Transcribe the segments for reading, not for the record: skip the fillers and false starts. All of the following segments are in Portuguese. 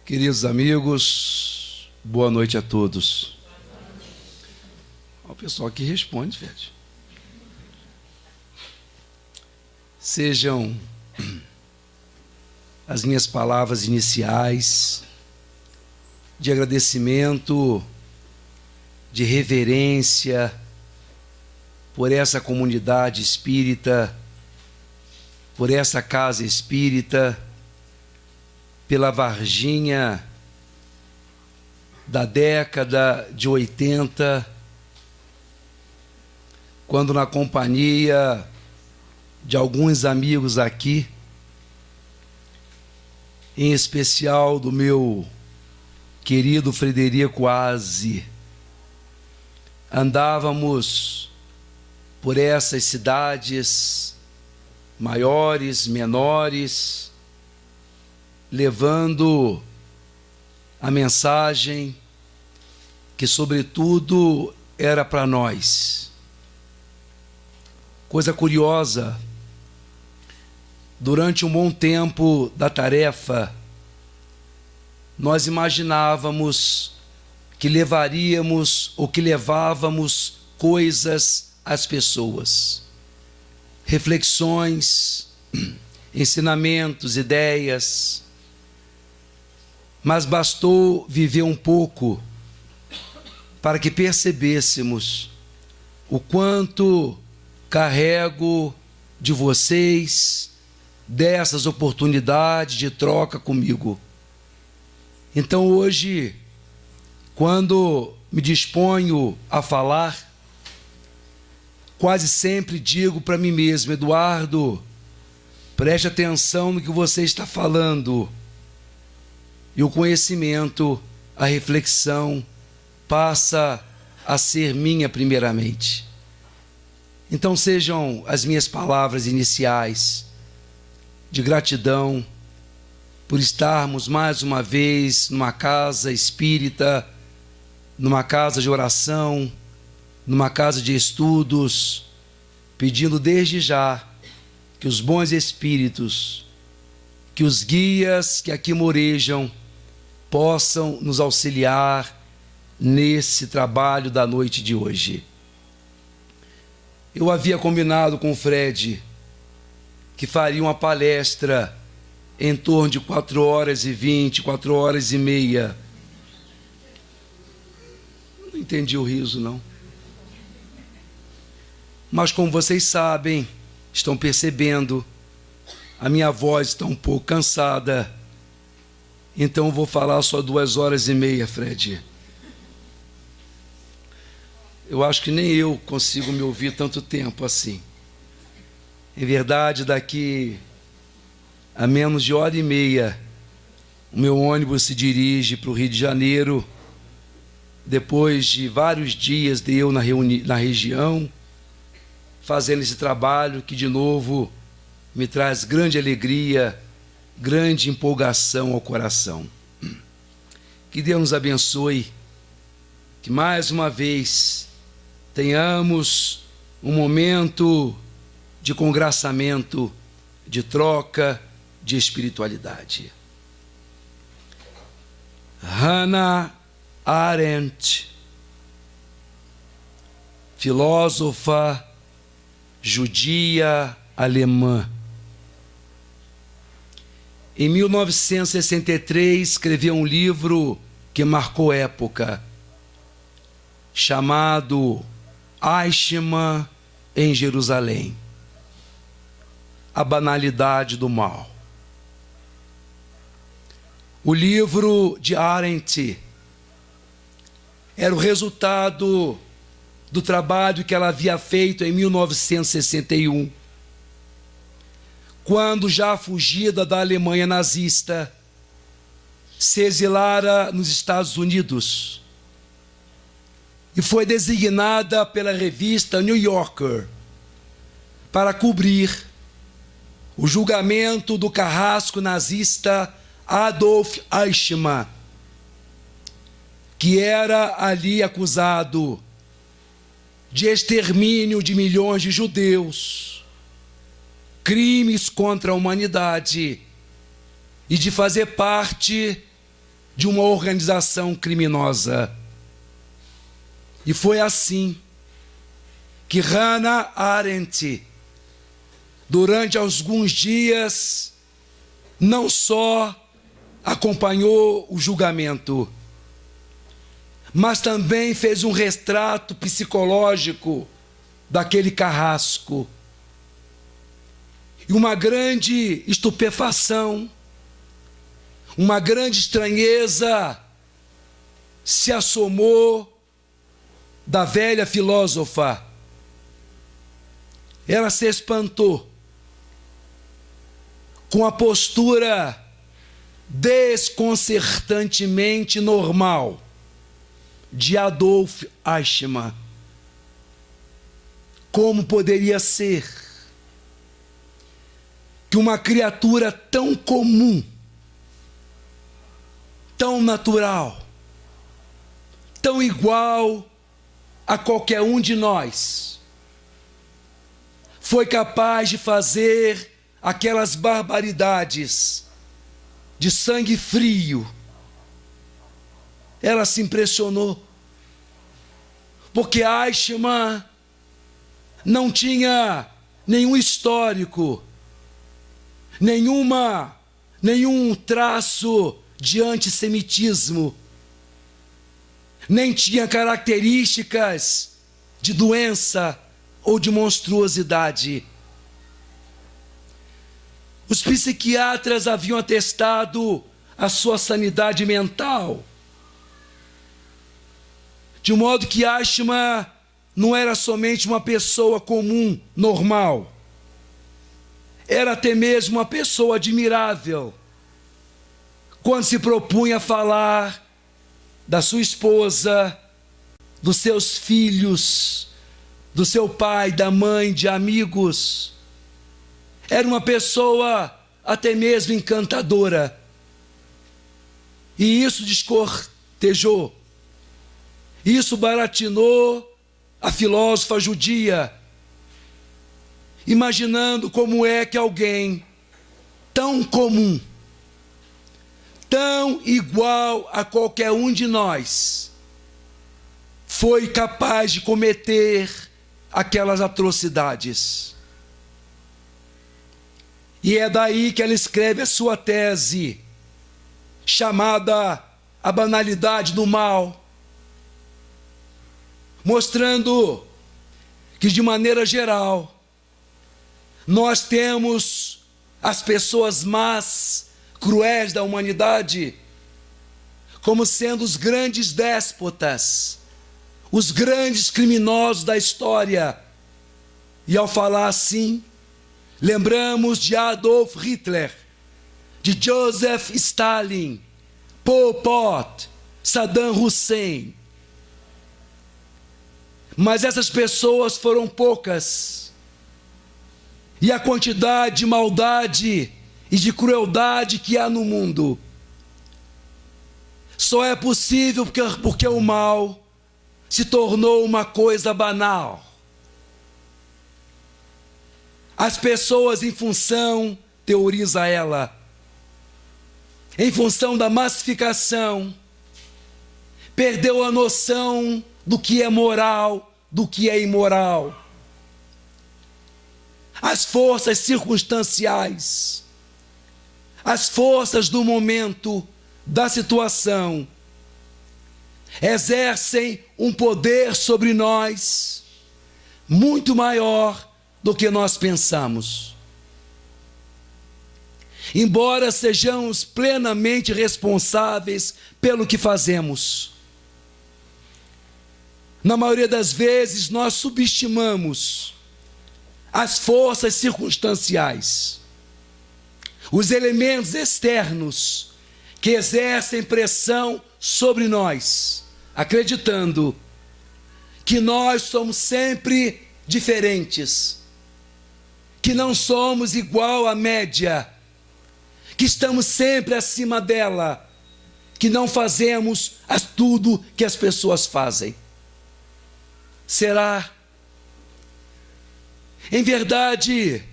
Queridos amigos, boa noite a todos. O pessoal que responde, Fred. Sejam as minhas palavras iniciais de agradecimento, de reverência por essa comunidade espírita, por essa casa espírita, pela Varginha da década de 80, quando na companhia de alguns amigos aqui, em especial do meu querido Frederico Aze, andávamos por essas cidades maiores, menores, levando a mensagem que, sobretudo, era para nós. Coisa curiosa, durante um bom tempo da tarefa, nós imaginávamos que levaríamos ou que levávamos coisas às pessoas, reflexões, ensinamentos, ideias. Mas bastou viver um pouco para que percebêssemos o quanto carrego de vocês, dessas oportunidades de troca comigo. Então hoje, quando me disponho a falar, quase sempre digo para mim mesmo: Eduardo, preste atenção no que você está falando. E o conhecimento, a reflexão, passa a ser minha primeiramente. Então sejam as minhas palavras iniciais de gratidão por estarmos mais uma vez numa casa espírita, numa casa de oração, numa casa de estudos, pedindo desde já que os bons espíritos, que os guias que aqui morejam, possam nos auxiliar nesse trabalho da noite de hoje. Eu havia combinado com o Fred que faria uma palestra em torno de 4h20, 4h30. Não entendi o riso, não. Mas como vocês sabem, estão percebendo, a minha voz está um pouco cansada, então eu vou falar só 2h30, Fred. Eu acho que nem eu consigo me ouvir tanto tempo assim. Em verdade, daqui a menos de 1h30, o meu ônibus se dirige para o Rio de Janeiro, depois de vários dias de eu na região, fazendo esse trabalho que, de novo, me traz grande alegria, grande empolgação ao coração. Que Deus nos abençoe, que mais uma vez tenhamos um momento de congraçamento, de troca, de espiritualidade. Hannah Arendt, filósofa judia alemã, em 1963 escreveu um livro que marcou época, chamado Eichmann em Jerusalém, a banalidade do mal. O livro de Arendt era o resultado do trabalho que ela havia feito em 1961, quando, já fugida da Alemanha nazista, se exilara nos Estados Unidos e foi designada pela revista New Yorker para cobrir o julgamento do carrasco nazista Adolf Eichmann, que era ali acusado de extermínio de milhões de judeus, crimes contra a humanidade e de fazer parte de uma organização criminosa. E foi assim que Hannah Arendt, durante alguns dias, não só acompanhou o julgamento, mas também fez um retrato psicológico daquele carrasco. E uma grande estupefação, uma grande estranheza se assomou da velha filósofa. Ela se espantou com a postura desconcertantemente normal de Adolf Eichmann. Como poderia ser que uma criatura tão comum, tão natural, tão igual a qualquer um de nós, foi capaz de fazer aquelas barbaridades de sangue frio? Ela se impressionou, porque Eichmann não tinha nenhum histórico, nenhum traço de antissemitismo, nem tinha características de doença ou de monstruosidade. Os psiquiatras haviam atestado a sua sanidade mental, de modo que Eichmann não era somente uma pessoa comum, normal. Era até mesmo uma pessoa admirável, quando se propunha a falar da sua esposa, dos seus filhos, do seu pai, da mãe, de amigos. Era uma pessoa até mesmo encantadora. E isso descortejou, isso baratinou a filósofa judia, imaginando como é que alguém tão comum, tão igual a qualquer um de nós, foi capaz de cometer aquelas atrocidades. E é daí que ela escreve a sua tese, chamada A Banalidade do Mal, mostrando que, de maneira geral, nós temos as pessoas más, cruéis da humanidade, como sendo os grandes déspotas, os grandes criminosos da história. E ao falar assim, lembramos de Adolf Hitler, de Joseph Stalin, Pol Pot, Saddam Hussein. Mas essas pessoas foram poucas, e a quantidade de maldade e de crueldade que há no mundo só é possível porque o mal se tornou uma coisa banal. As pessoas, em função, teoriza ela, em função da massificação, perdeu a noção do que é moral, do que é imoral. As forças circunstanciais, as forças do momento, da situação, exercem um poder sobre nós muito maior do que nós pensamos. Embora sejamos plenamente responsáveis pelo que fazemos, na maioria das vezes nós subestimamos as forças circunstanciais, os elementos externos que exercem pressão sobre nós, acreditando que nós somos sempre diferentes, que não somos igual à média, que estamos sempre acima dela, que não fazemos tudo que as pessoas fazem. Será? Em verdade,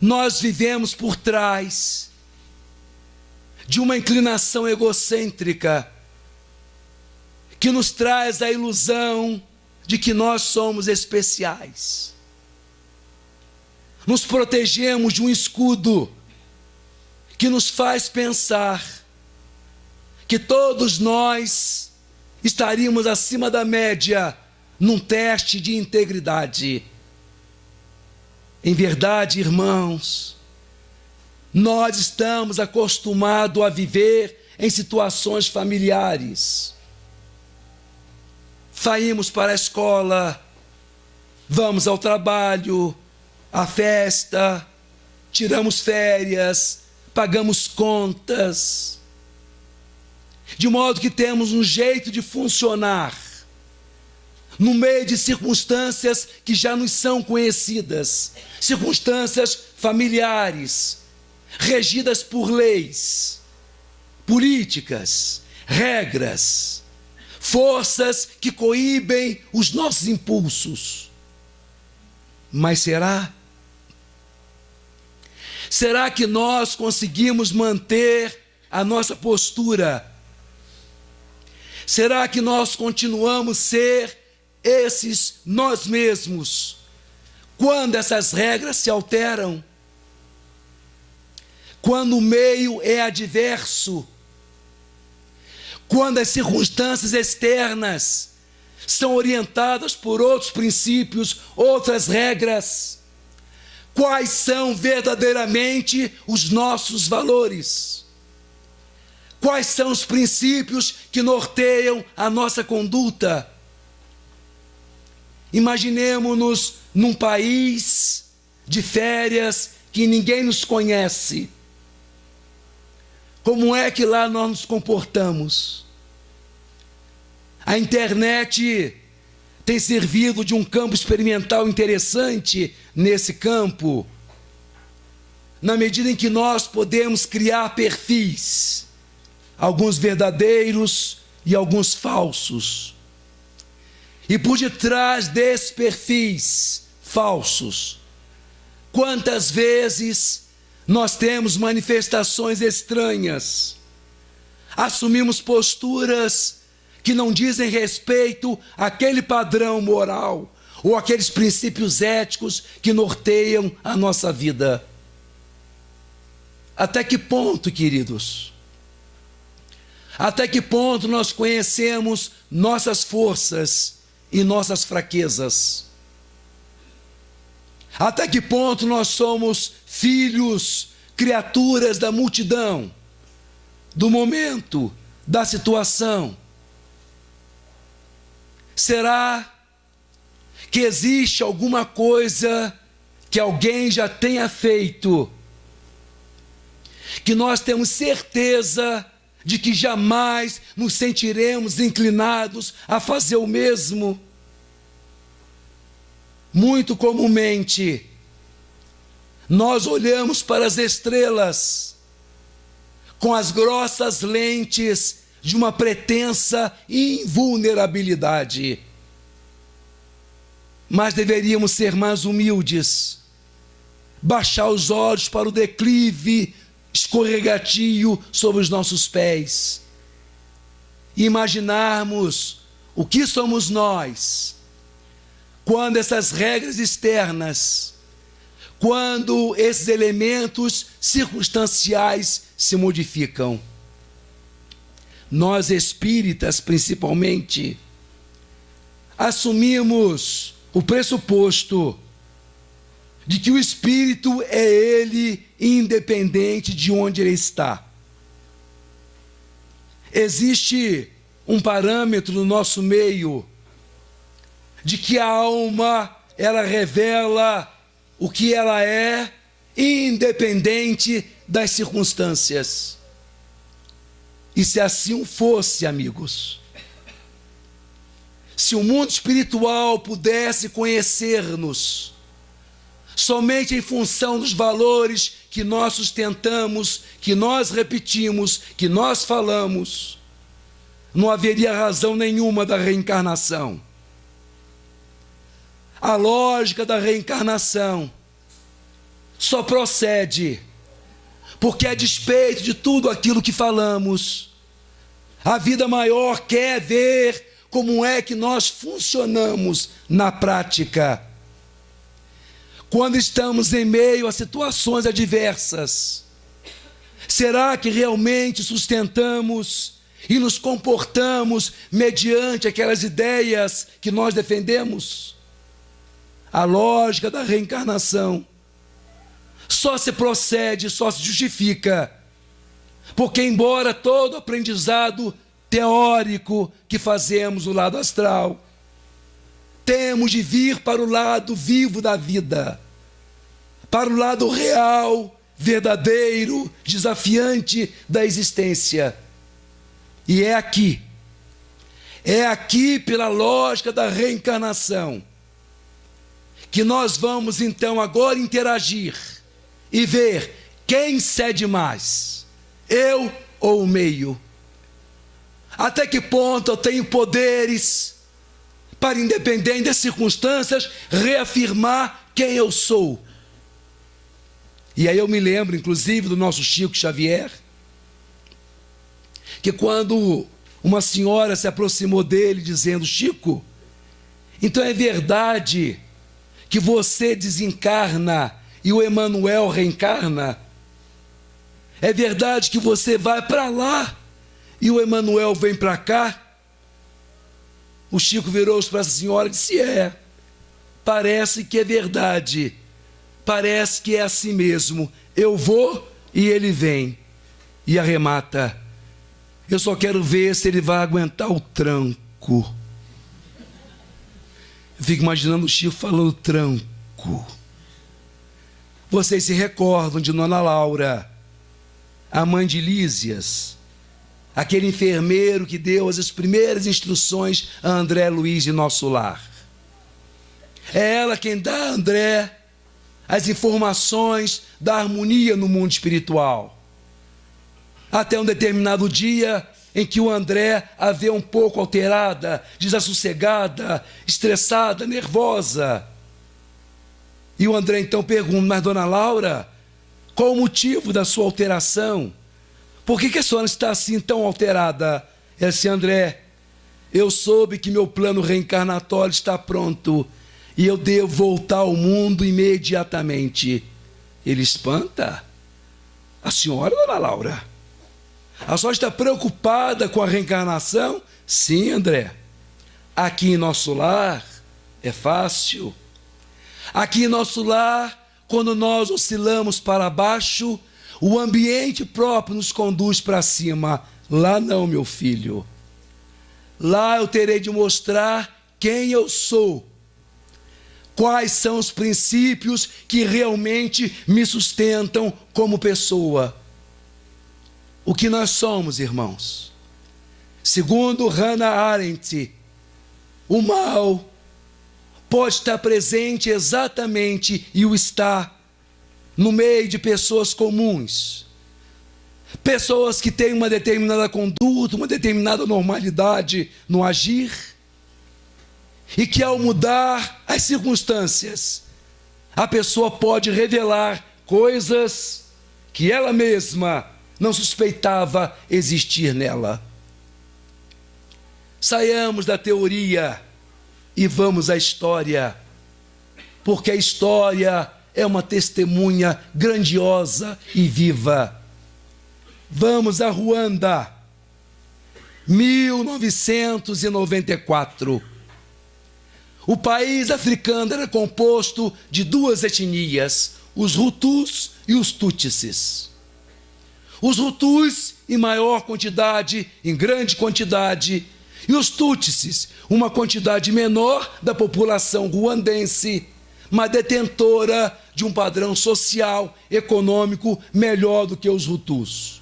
nós vivemos por trás de uma inclinação egocêntrica que nos traz a ilusão de que nós somos especiais. Nos protegemos de um escudo que nos faz pensar que todos nós estaríamos acima da média num teste de integridade. Em verdade, irmãos, nós estamos acostumados a viver em situações familiares. Saímos para a escola, vamos ao trabalho, à festa, tiramos férias, pagamos contas, de modo que temos um jeito de funcionar no meio de circunstâncias que já nos são conhecidas, circunstâncias familiares, regidas por leis, políticas, regras, forças que coíbem os nossos impulsos. Mas será que nós conseguimos manter a nossa postura? Será que nós continuamos a ser esses nós mesmos quando essas regras se alteram? Quando o meio é adverso? Quando as circunstâncias externas são orientadas por outros princípios, outras regras? Quais são verdadeiramente os nossos valores? Quais são os princípios que norteiam a nossa conduta? Imaginemo-nos num país de férias que ninguém nos conhece. Como é que lá nós nos comportamos? A internet tem servido de um campo experimental interessante nesse campo, na medida em que nós podemos criar perfis, alguns verdadeiros e alguns falsos. E por detrás desses perfis falsos, quantas vezes nós temos manifestações estranhas, assumimos posturas que não dizem respeito àquele padrão moral ou àqueles princípios éticos que norteiam a nossa vida. Até que ponto, queridos? Até que ponto nós conhecemos nossas forças e nossas fraquezas? Até que ponto nós somos filhos, criaturas da multidão, do momento, da situação? Será que existe alguma coisa que alguém já tenha feito, que nós temos certeza de que jamais nos sentiremos inclinados a fazer o mesmo? Muito comumente, nós olhamos para as estrelas com as grossas lentes de uma pretensa invulnerabilidade. Mas deveríamos ser mais humildes, baixar os olhos para o declive escorregadio sobre os nossos pés e imaginarmos o que somos nós quando essas regras externas, quando esses elementos circunstanciais se modificam. Nós espíritas, principalmente, assumimos o pressuposto de que o espírito é ele independente de onde ele está. Existe um parâmetro no nosso meio de que a alma, ela revela o que ela é, independente das circunstâncias. E se assim fosse, amigos, se o mundo espiritual pudesse conhecer-nos somente em função dos valores que nós sustentamos, que nós repetimos, que nós falamos, não haveria razão nenhuma da reencarnação. A lógica da reencarnação só procede Porque a despeito de tudo aquilo que falamos, a vida maior quer ver como é que nós funcionamos na prática. Quando estamos em meio a situações adversas, será que realmente sustentamos e nos comportamos mediante aquelas ideias que nós defendemos? A lógica da reencarnação só se procede, só se justifica, porque embora todo aprendizado teórico que fazemos no lado astral, temos de vir para o lado vivo da vida, para o lado real, verdadeiro, desafiante da existência. E é aqui pela lógica da reencarnação, que nós vamos então agora interagir e ver quem cede mais, eu ou o meio. Até que ponto eu tenho poderes para, independente das circunstâncias, reafirmar quem eu sou. E aí eu me lembro, inclusive, do nosso Chico Xavier, que quando uma senhora se aproximou dele dizendo: Chico, então é verdade que você desencarna e o Emmanuel reencarna? É verdade que você vai para lá e o Emmanuel vem para cá? O Chico virou-se para essa senhora e disse: parece que é verdade, parece que é assim mesmo, eu vou e ele vem. E arremata: eu só quero ver se ele vai aguentar o tranco. Eu fico imaginando o Chico falando tranco. Vocês se recordam de Dona Laura, a mãe de Lísias, aquele enfermeiro que deu as primeiras instruções a André Luiz de Nosso Lar. É ela quem dá a André as informações da harmonia no mundo espiritual. Até um determinado dia em que o André a vê um pouco alterada, desassossegada, estressada, nervosa. E o André então pergunta: mas Dona Laura, qual o motivo da sua alteração? Por que a senhora está assim tão alterada? Ela disse: André, eu soube que meu plano reencarnatório está pronto e eu devo voltar ao mundo imediatamente. Ele espanta: a senhora, Dona Laura? A senhora está preocupada com a reencarnação? Sim, André. Aqui em nosso lar é fácil. Aqui em nosso lar, quando nós oscilamos para baixo, o ambiente próprio nos conduz para cima. Lá não, meu filho. Lá eu terei de mostrar quem eu sou. Quais são os princípios que realmente me sustentam como pessoa. O que nós somos, irmãos? Segundo Hannah Arendt, o mal pode estar presente exatamente, e o está, no meio de pessoas comuns. Pessoas que têm uma determinada conduta, uma determinada normalidade no agir, e que ao mudar as circunstâncias, a pessoa pode revelar coisas que ela mesma não suspeitava existir nela. Saiamos da teoria e vamos à história, porque a história é uma testemunha grandiosa e viva. Vamos a Ruanda, 1994. O país africano era composto de duas etnias, os Hutus e os Tutsis. Os Hutus em maior quantidade, em grande quantidade, e os Tutsis, uma quantidade menor da população ruandense, mas detentora de um padrão social, econômico melhor do que os Hutus.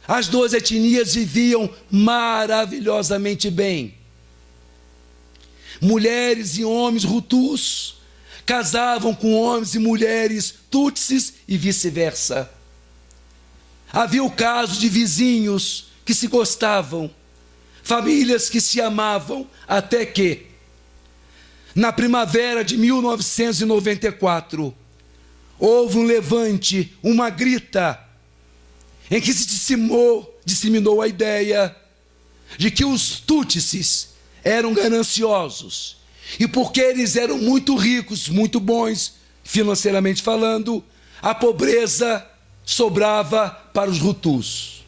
As duas etnias viviam maravilhosamente bem. Mulheres e homens Hutus casavam com homens e mulheres Tutsis e vice-versa. Havia o caso de vizinhos que se gostavam, famílias que se amavam, até que, na primavera de 1994, houve um levante, uma grita, em que se disseminou a ideia de que os Tutsis eram gananciosos, e porque eles eram muito ricos, muito bons, financeiramente falando, a pobreza sobrava para os Hutus.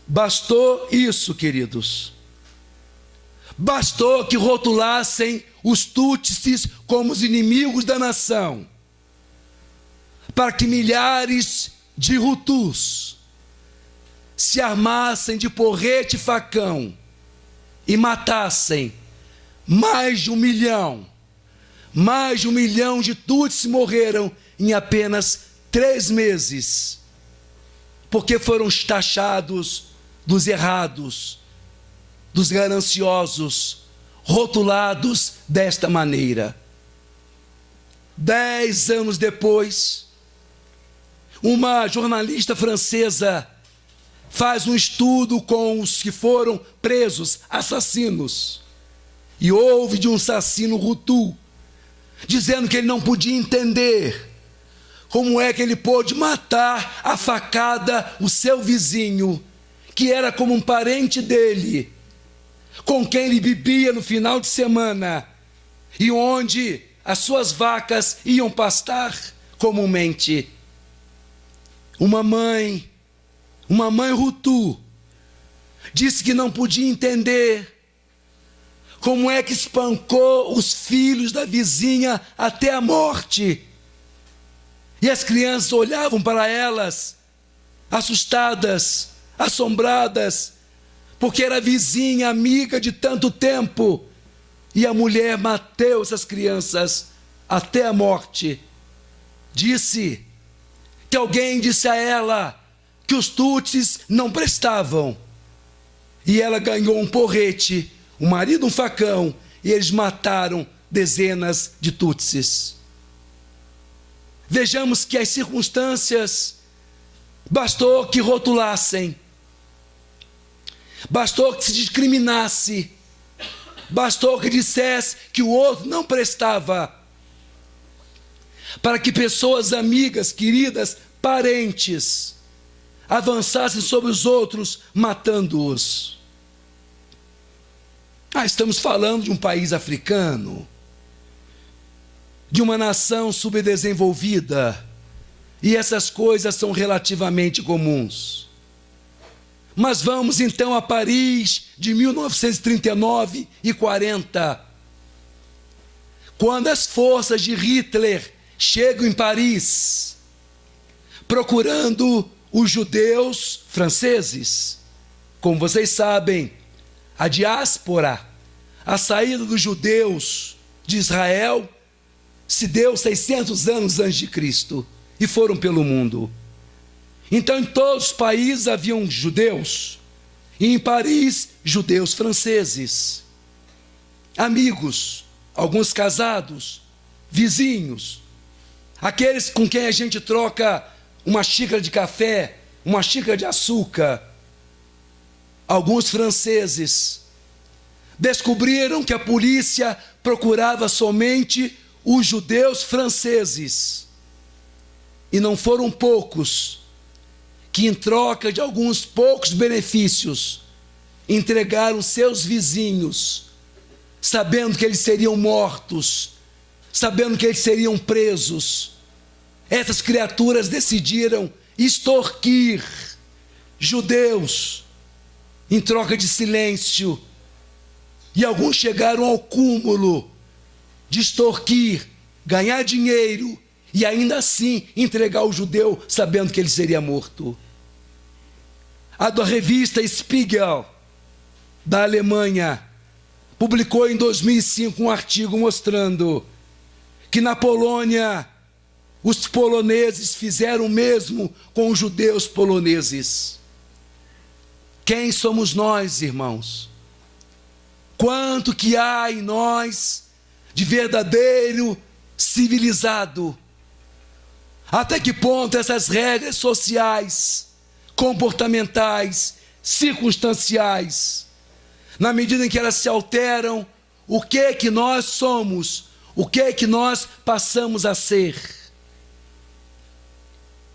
Bastou isso, queridos. Bastou que rotulassem os Tutsis como os inimigos da nação, para que milhares de Hutus se armassem de porrete e facão e matassem mais de 1 milhão. Mais de 1 milhão de Tutsis morreram em apenas 3 meses, porque foram taxados dos errados, dos gananciosos, rotulados desta maneira. 10 anos depois, uma jornalista francesa faz um estudo com os que foram presos, assassinos, e ouve de um assassino Hutu, dizendo que ele não podia entender como é que ele pôde matar a facada o seu vizinho, que era como um parente dele, com quem ele bebia no final de semana, e onde as suas vacas iam pastar comumente. Uma mãe Hutu, disse que não podia entender como é que espancou os filhos da vizinha até a morte. E as crianças olhavam para elas, assustadas, assombradas, porque era vizinha, amiga de tanto tempo. E a mulher matou essas crianças até a morte. Disse que alguém disse a ela que os Tutsis não prestavam. E ela ganhou um porrete, o marido um facão, e eles mataram dezenas de Tutsis. Vejamos que as circunstâncias bastou que rotulassem, bastou que se discriminasse, bastou que dissesse que o outro não prestava, para que pessoas amigas, queridas, parentes, avançassem sobre os outros, matando-os. Estamos falando de um país africano, de uma nação subdesenvolvida, e essas coisas são relativamente comuns. Mas vamos então a Paris de 1939 e 40, quando as forças de Hitler chegam em Paris, procurando os judeus franceses. Como vocês sabem, a diáspora, a saída dos judeus de Israel, se deu 600 anos antes de Cristo, e foram pelo mundo. Então em todos os países haviam judeus, e em Paris, judeus franceses, amigos, alguns casados, vizinhos, aqueles com quem a gente troca uma xícara de café, uma xícara de açúcar. Alguns franceses descobriram que a polícia procurava somente os judeus franceses, e não foram poucos que, em troca de alguns poucos benefícios, entregaram seus vizinhos, sabendo que eles seriam mortos, sabendo que eles seriam presos. Essas criaturas decidiram extorquir judeus em troca de silêncio, e alguns chegaram ao cúmulo de extorquir, ganhar dinheiro e ainda assim entregar o judeu sabendo que ele seria morto. A da revista Spiegel, da Alemanha, publicou em 2005 um artigo mostrando que na Polônia os poloneses fizeram o mesmo com os judeus poloneses. Quem somos nós, irmãos? Quanto que há em nós de verdadeiro civilizado? Até que ponto essas regras sociais, comportamentais, circunstanciais, na medida em que elas se alteram, o que é que nós somos, o que é que nós passamos a ser?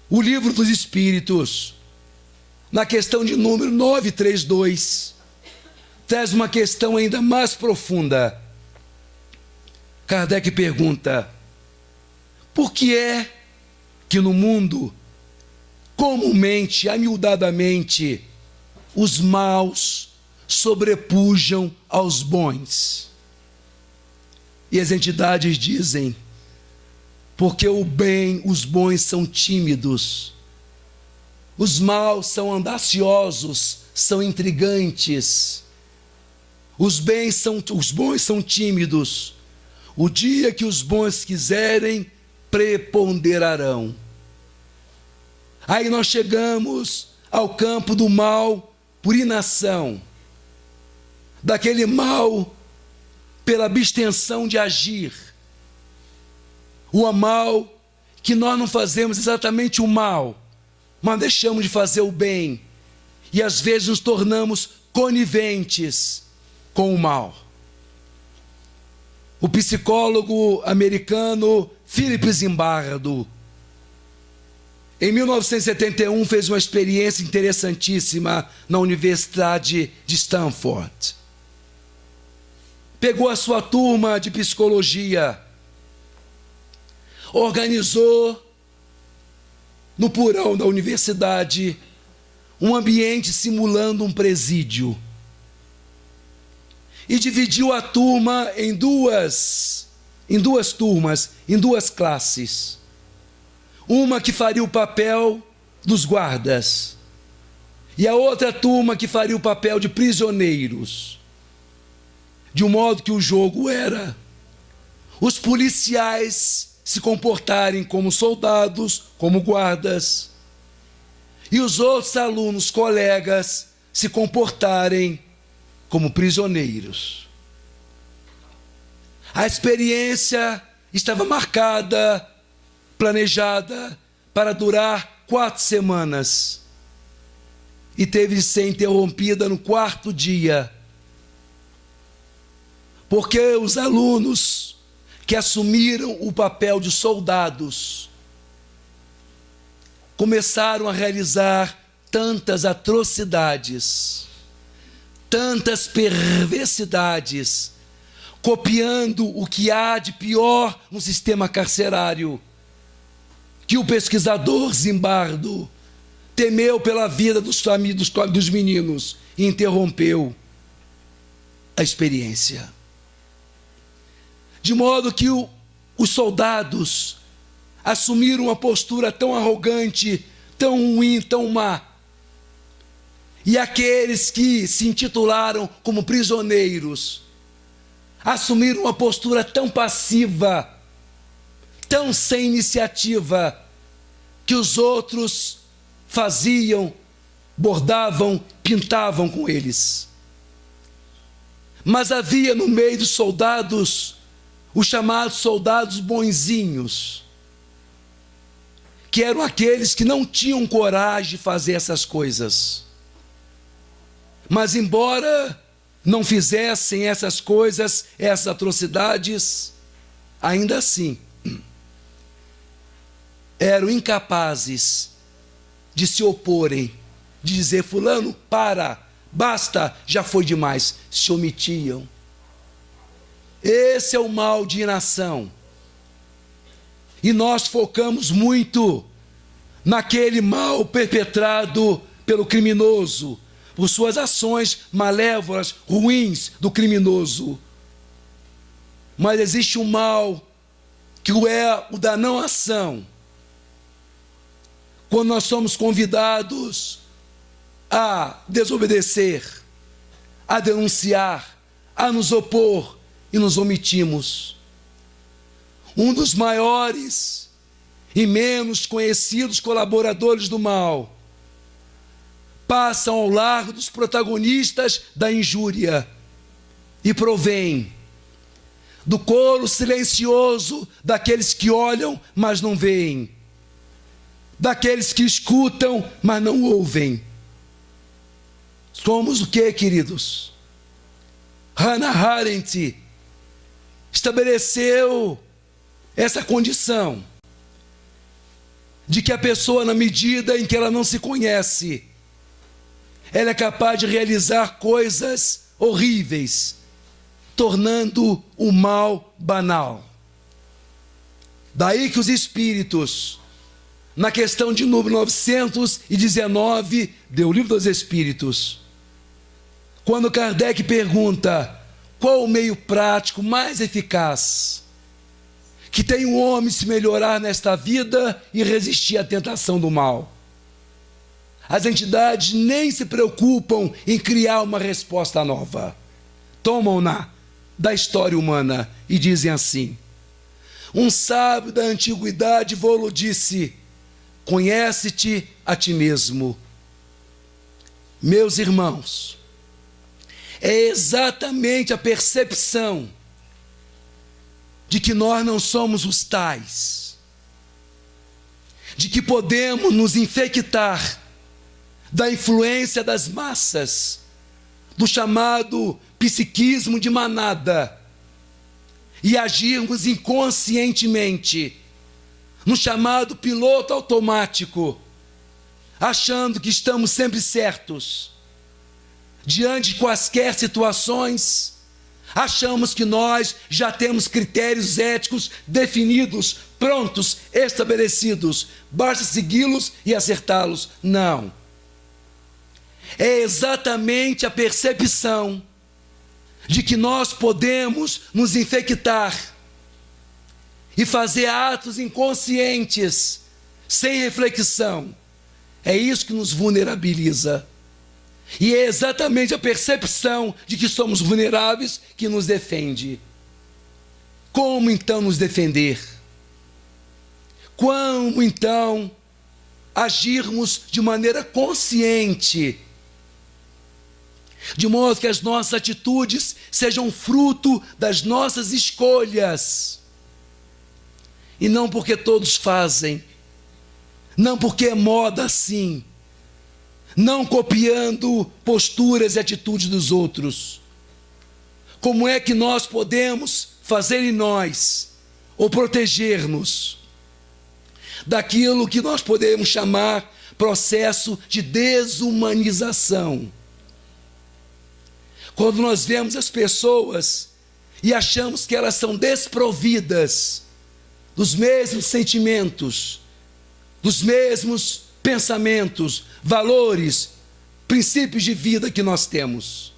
O Livro dos Espíritos, na questão de número 932, traz uma questão ainda mais profunda. Kardec pergunta: por que é que no mundo, comumente, amiudadamente, os maus sobrepujam aos bons? E as entidades dizem: porque os bons são tímidos, os maus são audaciosos, são intrigantes, os bons são tímidos. O dia que os bons quiserem, preponderarão. Aí nós chegamos ao campo do mal por inação, daquele mal pela abstenção de agir. O mal que nós não fazemos exatamente o mal, mas deixamos de fazer o bem, e às vezes nos tornamos coniventes com o mal. O psicólogo americano Philip Zimbardo, em 1971, fez uma experiência interessantíssima na Universidade de Stanford. Pegou a sua turma de psicologia, organizou no porão da universidade um ambiente simulando um presídio e dividiu a turma em duas classes. Uma que faria o papel dos guardas e a outra turma que faria o papel de prisioneiros, de um modo que o jogo era os policiais se comportarem como soldados, como guardas, e os outros alunos, colegas, se comportarem como prisioneiros. A experiência estava marcada, planejada para durar 4 semanas e teve de ser interrompida no 4º dia, porque os alunos que assumiram o papel de soldados começaram a realizar tantas atrocidades, tantas perversidades, copiando o que há de pior no sistema carcerário, que o pesquisador Zimbardo temeu pela vida dos meninos e interrompeu a experiência. De modo que os soldados assumiram uma postura tão arrogante, tão ruim, tão má. E aqueles que se intitularam como prisioneiros assumiram uma postura tão passiva, tão sem iniciativa, que os outros faziam, bordavam, pintavam com eles. Mas havia no meio dos soldados os chamados soldados bonzinhos, que eram aqueles que não tinham coragem de fazer essas coisas. Mas embora não fizessem essas coisas, essas atrocidades, ainda assim eram incapazes de se oporem, de dizer: fulano, para, basta, já foi demais. Se omitiam. Esse é o mal de inação. E nós focamos muito naquele mal perpetrado pelo criminoso, por suas ações malévolas, ruins do criminoso. Mas existe um mal que é o da não ação. Quando nós somos convidados a desobedecer, a denunciar, a nos opor e nos omitimos. Um dos maiores e menos conhecidos colaboradores do mal passam ao largo dos protagonistas da injúria e provém do coro silencioso daqueles que olham, mas não veem, daqueles que escutam, mas não ouvem. Somos o que, queridos? Hannah Arendt estabeleceu essa condição de que a pessoa, na medida em que ela não se conhece, ela é capaz de realizar coisas horríveis, tornando o mal banal. Daí que os espíritos, na questão de número 919 do Livro dos Espíritos, quando Kardec pergunta qual o meio prático mais eficaz que tem o homem se melhorar nesta vida e resistir à tentação do mal, as entidades nem se preocupam em criar uma resposta nova. Tomam-na da história humana e dizem assim: um sábio da antiguidade vô-lo disse: conhece-te a ti mesmo. Meus irmãos, é exatamente a percepção de que nós não somos os tais, de que podemos nos infectar da influência das massas, do chamado psiquismo de manada, e agirmos inconscientemente no chamado piloto automático, achando que estamos sempre certos. Diante de quaisquer situações, achamos que nós já temos critérios éticos definidos, prontos, estabelecidos, basta segui-los e acertá-los. Não. É exatamente a percepção de que nós podemos nos infectar e fazer atos inconscientes, sem reflexão. É isso que nos vulnerabiliza. E é exatamente a percepção de que somos vulneráveis que nos defende. Como então nos defender? Como então agirmos de maneira consciente, de modo que as nossas atitudes sejam fruto das nossas escolhas, e não porque todos fazem, não porque é moda assim, não copiando posturas e atitudes dos outros. Como é que nós podemos fazer em nós, ou proteger-nos daquilo que nós podemos chamar processo de desumanização? Quando nós vemos as pessoas e achamos que elas são desprovidas dos mesmos sentimentos, dos mesmos pensamentos, valores, princípios de vida que nós temos.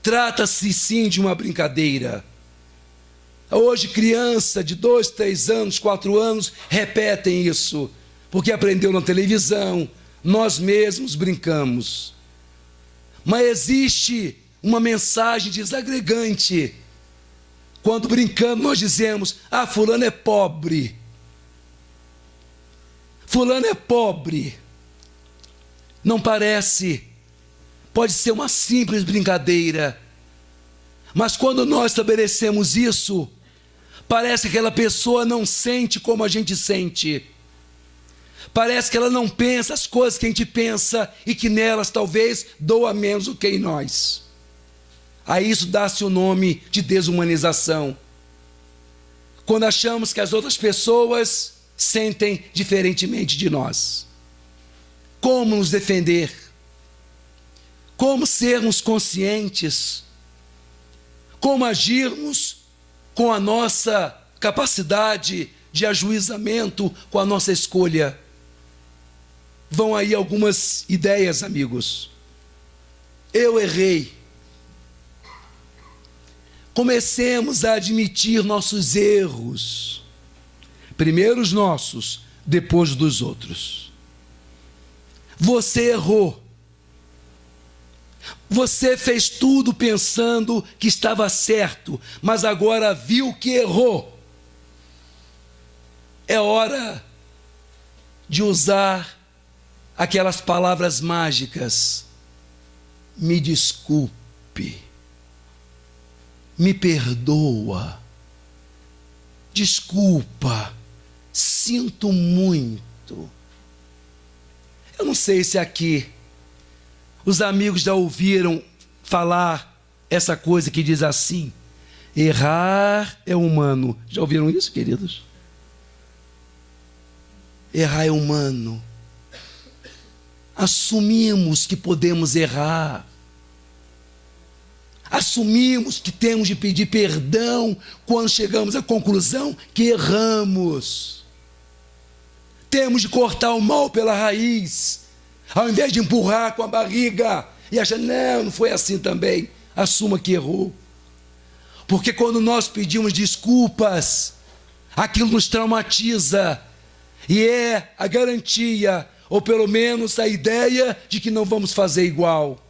Trata-se sim de uma brincadeira. Hoje criança de 2, 3 anos, 4 anos repetem isso, porque aprendeu na televisão, nós mesmos brincamos. Mas existe uma mensagem desagregante quando brincando nós dizemos: ah, fulano é pobre. Fulano é pobre. Não parece, pode ser uma simples brincadeira, mas quando nós estabelecemos isso, parece que aquela pessoa não sente como a gente sente, parece que ela não pensa as coisas que a gente pensa e que nelas talvez doa menos do que em nós. A isso dá-se o nome de desumanização, quando achamos que as outras pessoas sentem diferentemente de nós. Como nos defender? Como sermos conscientes? Como agirmos com a nossa capacidade de ajuizamento, com a nossa escolha? Vão aí algumas ideias, amigos. Eu errei. Comecemos a admitir nossos erros. Primeiro os nossos, depois dos outros. Você errou. Você fez tudo pensando que estava certo, mas agora viu que errou. É hora de usar aquelas palavras mágicas: me desculpe, me perdoa, desculpa, sinto muito. Eu não sei se aqui os amigos já ouviram falar essa coisa que diz assim: errar é humano. Já ouviram isso, queridos? errar é humano. Assumimos que podemos errar. Assumimos que temos de pedir perdão quando chegamos à conclusão que erramos. Temos de cortar o mal pela raiz, ao invés de empurrar com a barriga e achar, não foi assim também. Assuma que errou. Porque quando nós pedimos desculpas, aquilo nos traumatiza e é a garantia, ou pelo menos a ideia de que não vamos fazer igual.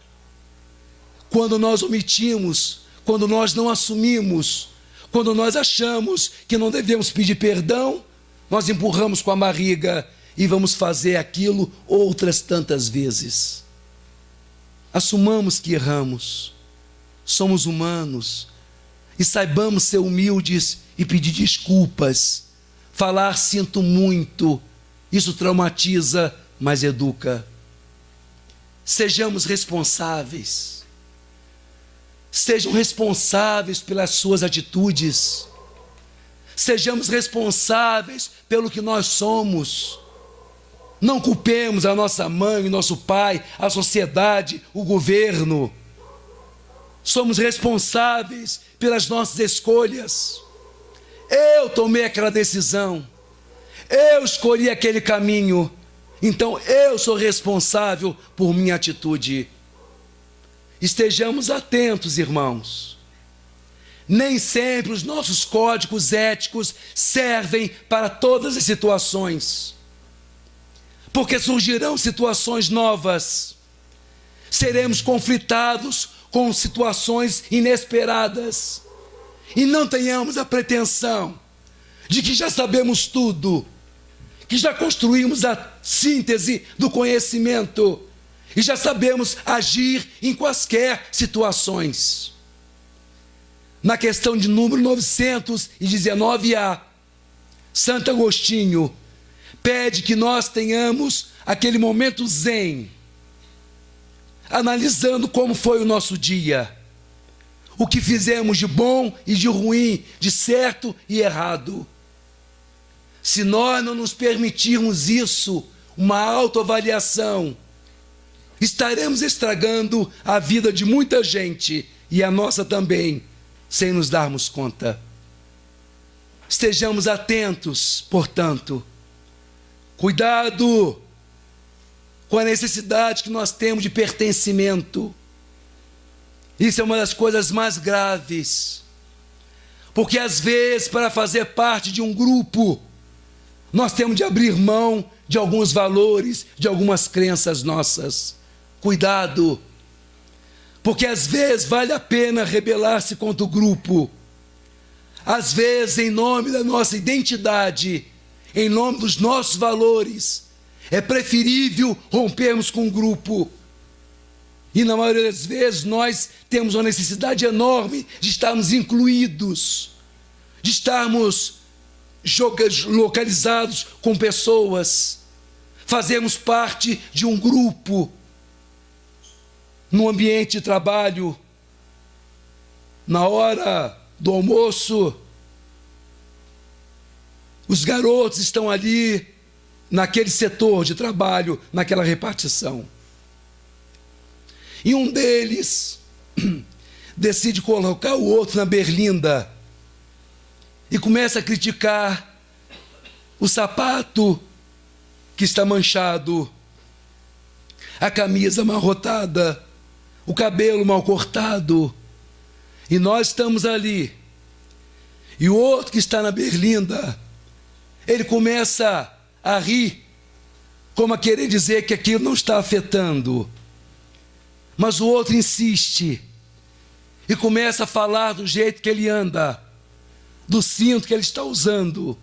Quando nós omitimos, quando nós não assumimos, quando nós achamos que não devemos pedir perdão, nós empurramos com a barriga e vamos fazer aquilo outras tantas vezes. Assumamos que erramos, somos humanos, e saibamos ser humildes e pedir desculpas. Falar sinto muito, isso traumatiza, mas educa. Sejamos responsáveis. Sejam responsáveis pelas suas atitudes. Sejamos responsáveis pelo que nós somos. Não culpemos a nossa mãe, nosso pai, a sociedade, o governo. Somos responsáveis pelas nossas escolhas. Eu tomei aquela decisão. Eu escolhi aquele caminho. Então eu sou responsável por minha atitude. Estejamos atentos, irmãos. Nem sempre os nossos códigos éticos servem para todas as situações. Porque surgirão situações novas. Seremos conflitados com situações inesperadas. E não tenhamos a pretensão de que já sabemos tudo, que já construímos a síntese do conhecimento e já sabemos agir em quaisquer situações. Na questão de número 919A, Santo Agostinho pede que nós tenhamos aquele momento zen, analisando como foi o nosso dia, o que fizemos de bom e de ruim, de certo e errado. Se nós não nos permitirmos isso, uma autoavaliação, estaremos estragando a vida de muita gente e a nossa também, sem nos darmos conta. Estejamos atentos, portanto. Cuidado com a necessidade que nós temos de pertencimento. Isso é uma das coisas mais graves. Porque às vezes, para fazer parte de um grupo, nós temos de abrir mão de alguns valores, de algumas crenças nossas. Cuidado, porque às vezes vale a pena rebelar-se contra o grupo. Às vezes, em nome da nossa identidade, em nome dos nossos valores, é preferível rompermos com o grupo. E na maioria das vezes nós temos uma necessidade enorme de estarmos incluídos, de estarmos localizados com pessoas, fazermos parte de um grupo. No ambiente de trabalho, na hora do almoço, os garotos estão ali naquele setor de trabalho, naquela repartição. E um deles decide colocar o outro na berlinda e começa a criticar o sapato que está manchado, a camisa amarrotada, o cabelo mal cortado. E nós estamos ali. E o outro que está na berlinda, ele começa a rir, como a querer dizer que aquilo não está afetando. Mas o outro insiste e começa a falar do jeito que ele anda, do cinto que ele está usando.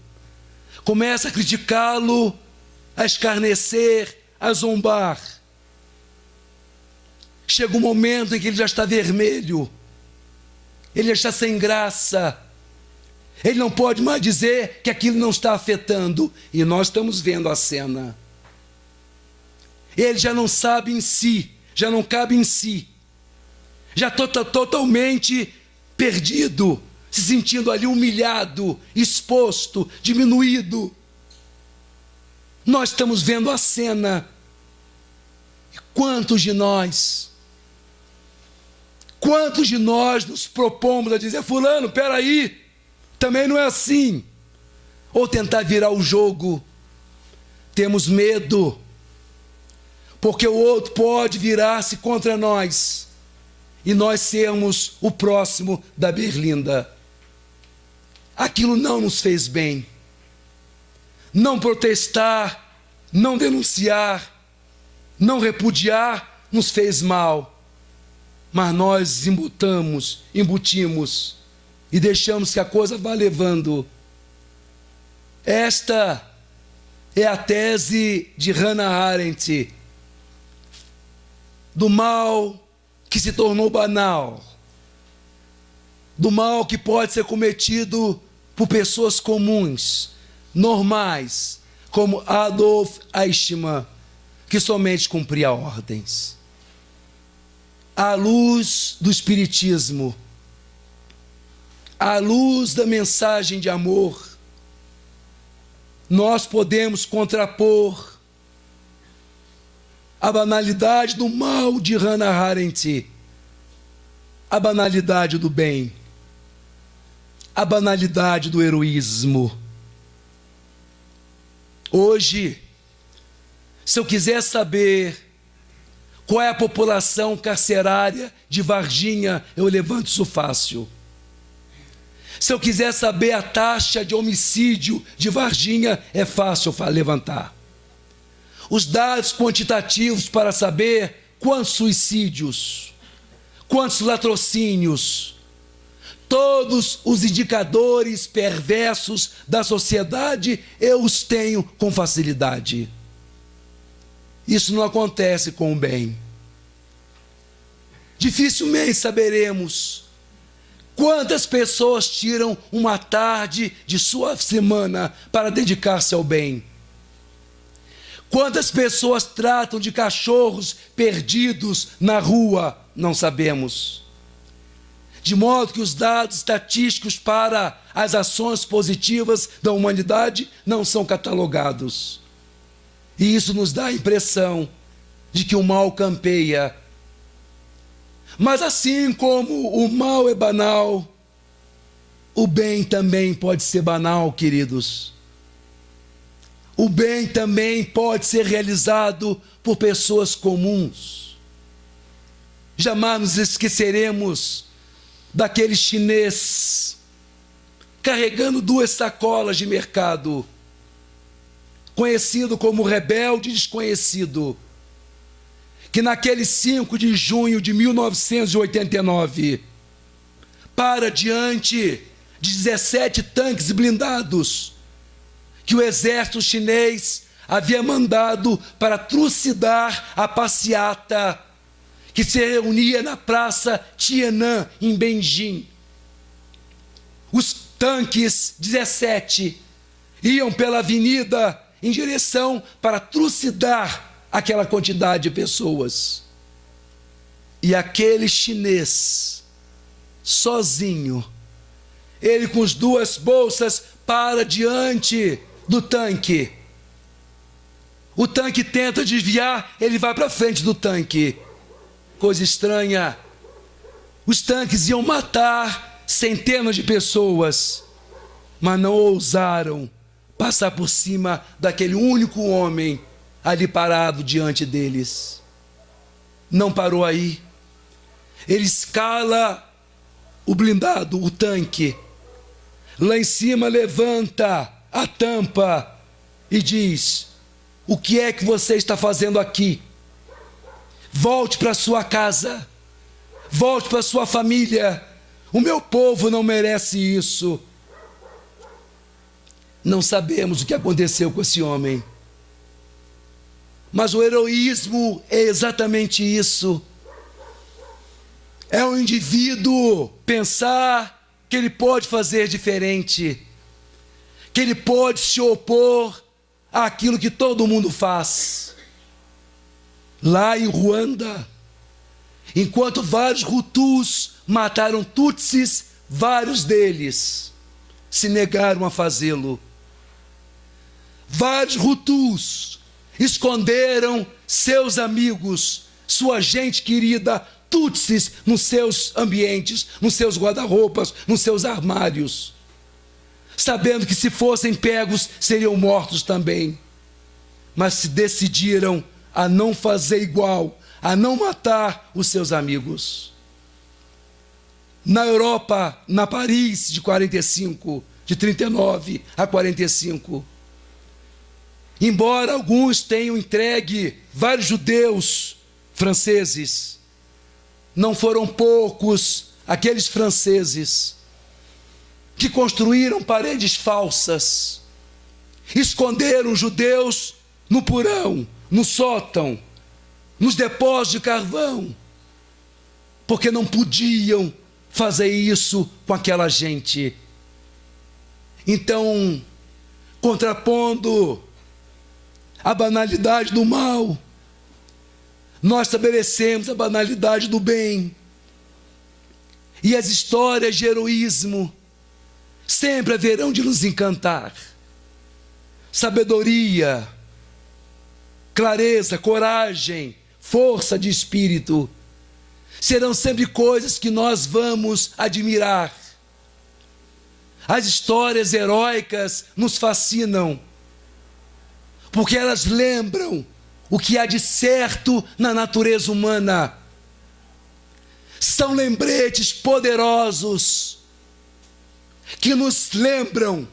Começa a criticá-lo, a escarnecer, a zombar. Chega um momento em que ele já está vermelho, ele já está sem graça, ele não pode mais dizer que aquilo não está afetando, e nós estamos vendo a cena. Ele já não sabe em si, já não cabe em si, já está totalmente perdido, se sentindo ali humilhado, exposto, diminuído. Nós estamos vendo a cena. E quantos de nós nos propomos a dizer: fulano, peraí, também não é assim. Ou tentar virar o jogo. Temos medo, porque o outro pode virar-se contra nós e nós sermos o próximo da berlinda. Aquilo não nos fez bem. Não protestar, não denunciar, não repudiar nos fez mal. Mas nós embutimos e deixamos que a coisa vá levando. Esta é a tese de Hannah Arendt, do mal que se tornou banal, do mal que pode ser cometido por pessoas comuns, normais, como Adolf Eichmann, que somente cumpria ordens. À luz do Espiritismo, à luz da mensagem de amor, nós podemos contrapor a banalidade do mal de Hannah Arendt, a banalidade do bem, a banalidade do heroísmo. Hoje, se eu quiser saber qual é a população carcerária de Varginha, eu levanto isso fácil. Se eu quiser saber a taxa de homicídio de Varginha, é fácil levantar. Os dados quantitativos para saber quantos suicídios, quantos latrocínios, todos os indicadores perversos da sociedade, eu os tenho com facilidade. Isso não acontece com o bem. Dificilmente saberemos quantas pessoas tiram uma tarde de sua semana para dedicar-se ao bem. Quantas pessoas tratam de cachorros perdidos na rua, não sabemos. De modo que os dados estatísticos para as ações positivas da humanidade não são catalogados. E isso nos dá a impressão de que o mal campeia. Mas assim como o mal é banal, o bem também pode ser banal, queridos. O bem também pode ser realizado por pessoas comuns. Jamais nos esqueceremos daquele chinês carregando 2 sacolas de mercado, conhecido como rebelde desconhecido, que naquele 5 de junho de 1989, para diante de 17 tanques blindados que o exército chinês havia mandado para trucidar a passeata que se reunia na praça Tiananmen, em Beijing. Os tanques 17 iam pela avenida em direção para trucidar aquela quantidade de pessoas. E aquele chinês, sozinho, ele com as 2 bolsas, para diante do tanque. O tanque tenta desviar, ele vai para frente do tanque. Coisa estranha. Os tanques iam matar centenas de pessoas, mas não ousaram passar por cima daquele único homem ali parado diante deles. Não parou aí. Ele escala o blindado, o tanque. Lá em cima levanta a tampa e diz: o que é que você está fazendo aqui? Volte para sua casa, volte para sua família. O meu povo não merece isso. Não sabemos o que aconteceu com esse homem. Mas o heroísmo é exatamente isso. É o indivíduo pensar que ele pode fazer diferente, que ele pode se opor àquilo que todo mundo faz. Lá em Ruanda, enquanto vários Hutus mataram Tutsis, vários deles se negaram a fazê-lo. vários Hutus esconderam seus amigos, sua gente querida, Tutsis, nos seus ambientes, nos seus guarda-roupas, nos seus armários, sabendo que se fossem pegos, seriam mortos também. Mas se decidiram a não fazer igual, a não matar os seus amigos. Na Europa, na Paris de 45, de 39 a 45, embora alguns tenham entregue vários judeus franceses, não foram poucos aqueles franceses que construíram paredes falsas, esconderam judeus no porão, no sótão, nos depósitos de carvão, porque não podiam fazer isso com aquela gente. Então, contrapondo a banalidade do mal, nós estabelecemos a banalidade do bem. E as histórias de heroísmo sempre haverão de nos encantar. Sabedoria, clareza, coragem, força de espírito serão sempre coisas que nós vamos admirar. As histórias heróicas nos fascinam, porque elas lembram o que há de certo na natureza humana. São lembretes poderosos que nos lembram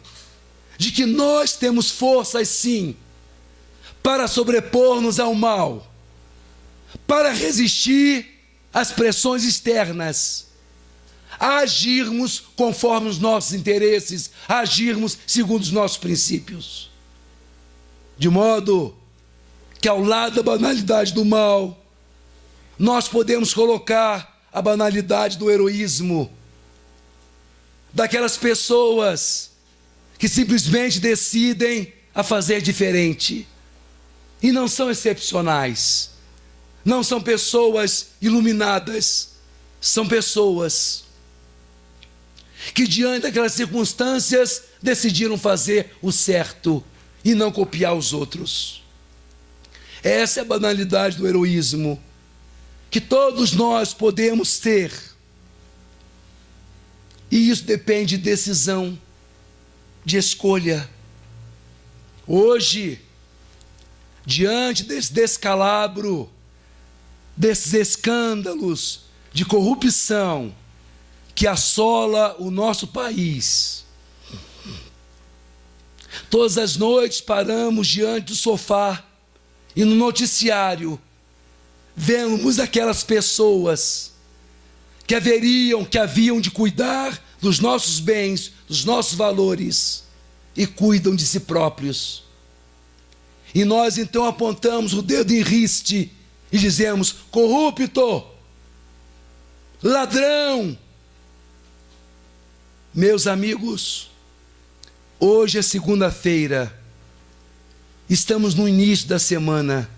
de que nós temos forças, sim, para sobrepor-nos ao mal, para resistir às pressões externas, a agirmos conforme os nossos interesses, a agirmos segundo os nossos princípios. De modo que ao lado da banalidade do mal, nós podemos colocar a banalidade do heroísmo, daquelas pessoas que simplesmente decidem a fazer diferente, e não são excepcionais, não são pessoas iluminadas, são pessoas que diante daquelas circunstâncias decidiram fazer o certo e não copiar os outros. Essa é a banalidade do heroísmo que todos nós podemos ter, e isso depende de decisão, de escolha. Hoje, diante desse descalabro, desses escândalos de corrupção que assola o nosso país, todas as noites paramos diante do sofá e no noticiário vemos aquelas pessoas que haviam de cuidar dos nossos bens, dos nossos valores, e cuidam de si próprios. E nós então apontamos o dedo em riste e dizemos: corrupto, ladrão. Meus amigos, hoje é segunda-feira, estamos no início da semana.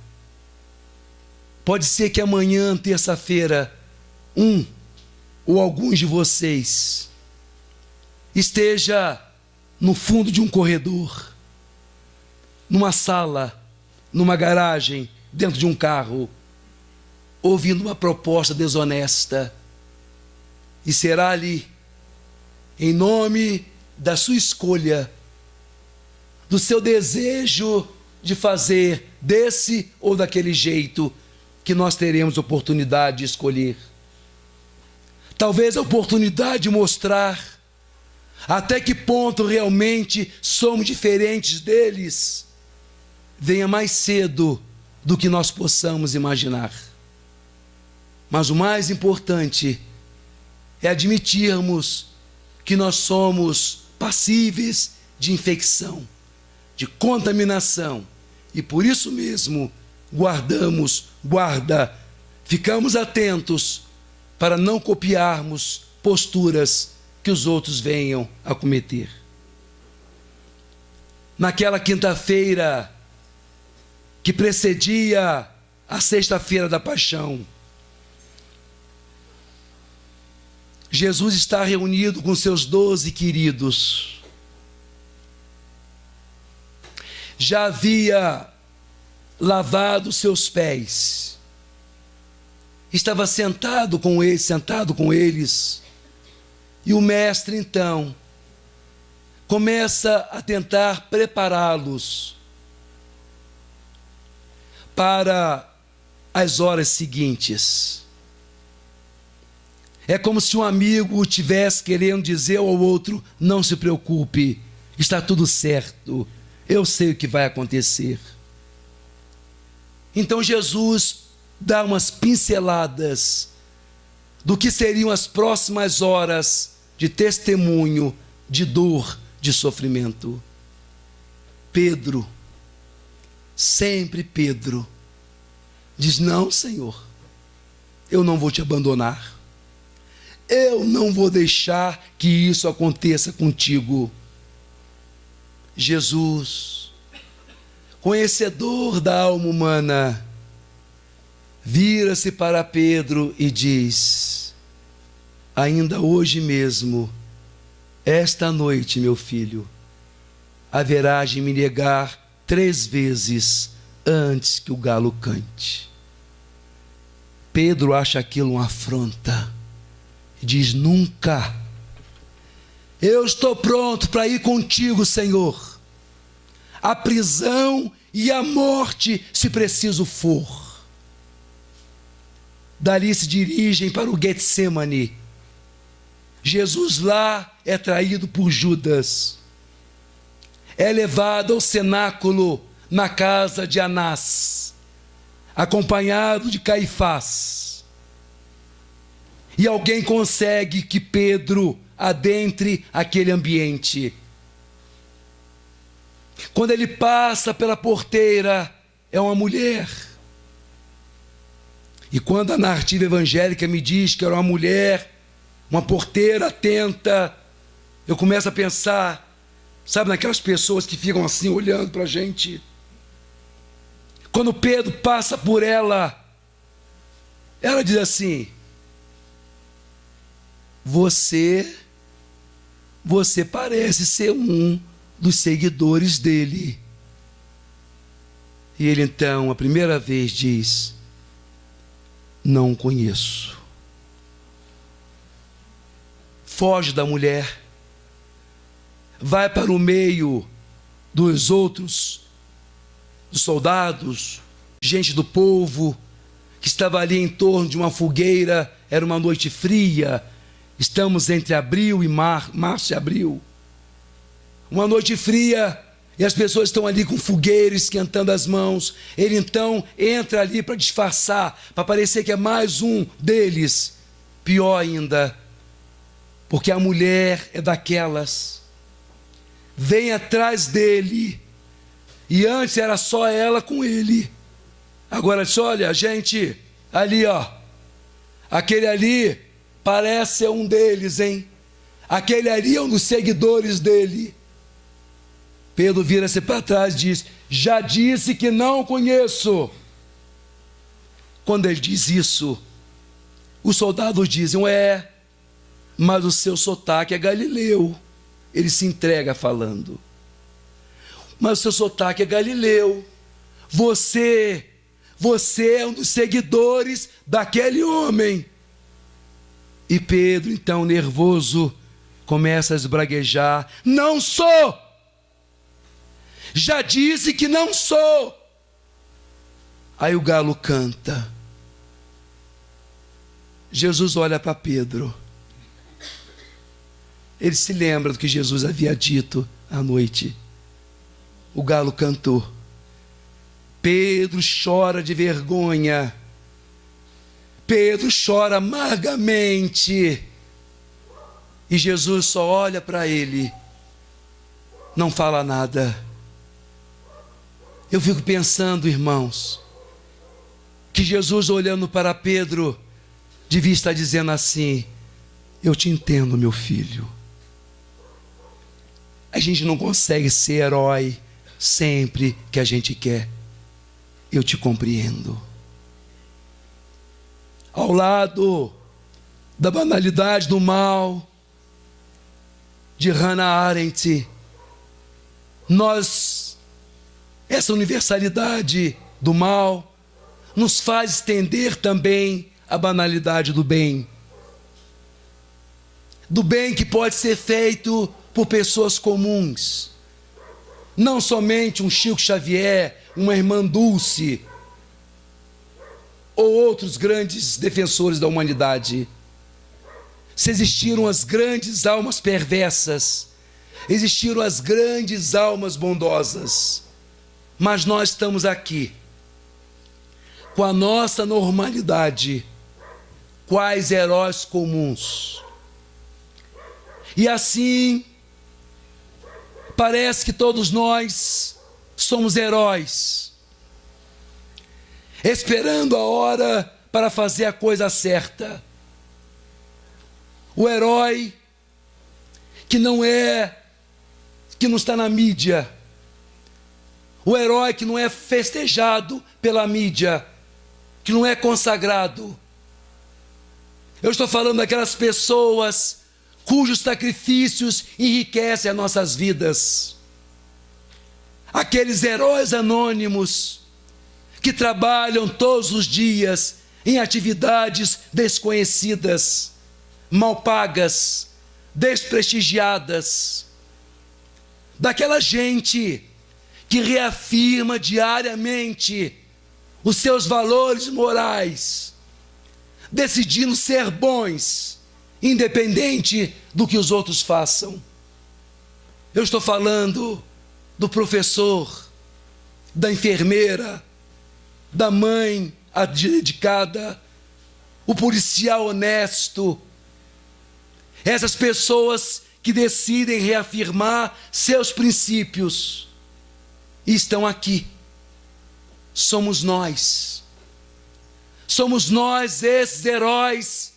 Pode ser que amanhã, terça-feira, um ou alguns de vocês esteja no fundo de um corredor, numa sala, numa garagem, dentro de um carro, ouvindo uma proposta desonesta, e será ali, em nome da sua escolha, do seu desejo de fazer desse ou daquele jeito, que nós teremos oportunidade de escolher. Talvez a oportunidade de mostrar até que ponto realmente somos diferentes deles venha mais cedo do que nós possamos imaginar. Mas o mais importante é admitirmos que nós somos passíveis de infecção, de contaminação, e por isso mesmo ficamos atentos para não copiarmos posturas que os outros venham a cometer. Naquela quinta-feira que precedia a sexta-feira da paixão, Jesus está reunido com seus 12 queridos. já havia lavado seus pés. Estava sentado com eles. E o mestre, então, começa a tentar prepará-los para as horas seguintes. É como se um amigo estivesse querendo dizer ao outro: não se preocupe, está tudo certo, eu sei o que vai acontecer. Então Jesus dá umas pinceladas do que seriam as próximas horas de testemunho, de dor, de sofrimento. Pedro, sempre Pedro, diz: não, Senhor, eu não vou te abandonar. Eu não vou deixar que isso aconteça contigo. Jesus, conhecedor da alma humana, vira-se para Pedro e diz: ainda hoje mesmo, esta noite, meu filho, haverás de me negar 3 vezes antes que o galo cante. Pedro acha aquilo uma afronta e diz: nunca. Eu estou pronto para ir contigo, Senhor, à prisão e à morte, se preciso for. Dali se dirigem para o Getsemane. Jesus lá é traído por Judas. É levado ao cenáculo na casa de Anás, acompanhado de Caifás. E alguém consegue que Pedro adentre aquele ambiente. Quando ele passa pela porteira, é uma mulher. E quando a narrativa evangélica me diz que era uma mulher, uma porteira atenta, eu começo a pensar, sabe, naquelas pessoas que ficam assim olhando para a gente. Quando Pedro passa por ela, ela diz assim: Você parece ser um dos seguidores dele. E ele então, a primeira vez, diz: não conheço. Foge da mulher, vai para o meio dos outros, dos soldados, gente do povo, que estava ali em torno de uma fogueira. Era uma noite fria, estamos entre abril e março e abril, uma noite fria, e as pessoas estão ali com fogueira, esquentando as mãos. Ele então entra ali para disfarçar, para parecer que é mais um deles. Pior ainda, porque a mulher é daquelas, vem atrás dele, e antes era só ela com ele, agora diz: olha, gente, ali ó, aquele ali parece ser um deles, hein? Aquele ali é um dos seguidores dele. Pedro vira-se para trás e diz: já disse que não conheço. Quando ele diz isso, os soldados dizem: mas o seu sotaque é galileu. Ele se entrega falando: mas o seu sotaque é galileu. Você é um dos seguidores daquele homem. E Pedro, então, nervoso, começa a esbraguejar: não sou! Já disse que não sou. Aí o galo canta. Jesus olha para Pedro. Ele se lembra do que Jesus havia dito à noite. O galo cantou. Pedro chora de vergonha. Pedro chora amargamente. E Jesus só olha para ele, não fala nada. Eu fico pensando, irmãos, que Jesus, olhando para Pedro, devia estar dizendo assim: eu te entendo, meu filho. A gente não consegue ser herói sempre que a gente quer. Eu te compreendo. Ao lado da banalidade do mal, de Hannah Arendt, nós essa universalidade do mal nos faz estender também a banalidade do bem. Do bem que pode ser feito por pessoas comuns. Não somente um Chico Xavier, uma irmã Dulce, ou outros grandes defensores da humanidade. Se existiram as grandes almas perversas, existiram as grandes almas bondosas. Mas nós estamos aqui, com a nossa normalidade, quais heróis comuns. E assim, parece que todos nós somos heróis, esperando a hora para fazer a coisa certa. O herói que não está na mídia. O herói que não é festejado pela mídia, que não é consagrado. Eu estou falando daquelas pessoas cujos sacrifícios enriquecem as nossas vidas. Aqueles heróis anônimos que trabalham todos os dias em atividades desconhecidas, mal pagas, desprestigiadas. Daquela gente que reafirma diariamente os seus valores morais, decidindo ser bons, independente do que os outros façam. Eu estou falando do professor, da enfermeira, da mãe dedicada, o policial honesto. Essas pessoas que decidem reafirmar seus princípios e estão aqui. Somos nós. Somos nós, esses heróis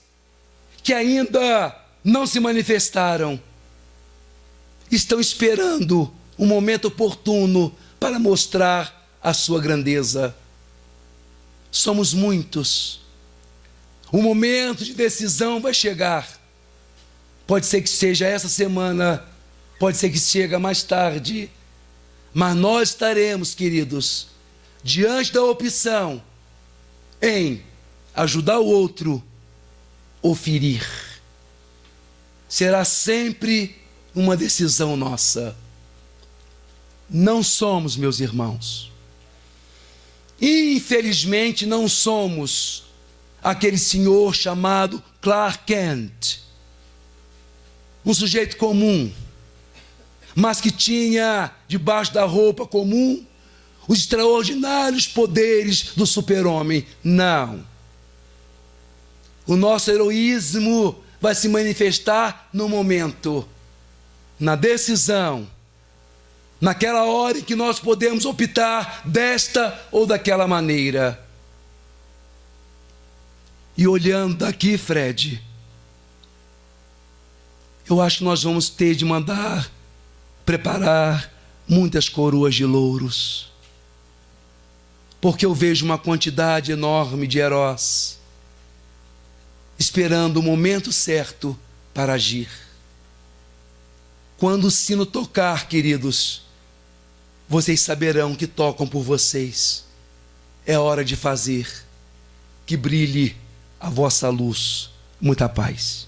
que ainda não se manifestaram. Estão esperando um momento oportuno para mostrar a sua grandeza. Somos muitos. O momento de decisão vai chegar. Pode ser que seja essa semana, pode ser que chegue mais tarde. Mas nós estaremos, queridos, diante da opção em ajudar o outro ou ferir. Será sempre uma decisão nossa. Não somos, meus irmãos, infelizmente não somos aquele senhor chamado Clark Kent, um sujeito comum, mas que tinha debaixo da roupa comum os extraordinários poderes do super-homem. Não. O nosso heroísmo vai se manifestar no momento, na decisão, naquela hora em que nós podemos optar desta ou daquela maneira. E olhando daqui, Fred, eu acho que nós vamos ter de mandar preparar muitas coroas de louros, porque eu vejo uma quantidade enorme de heróis esperando o momento certo para agir. Quando o sino tocar, queridos, vocês saberão que tocam por vocês. É hora de fazer que brilhe a vossa luz. Muita paz.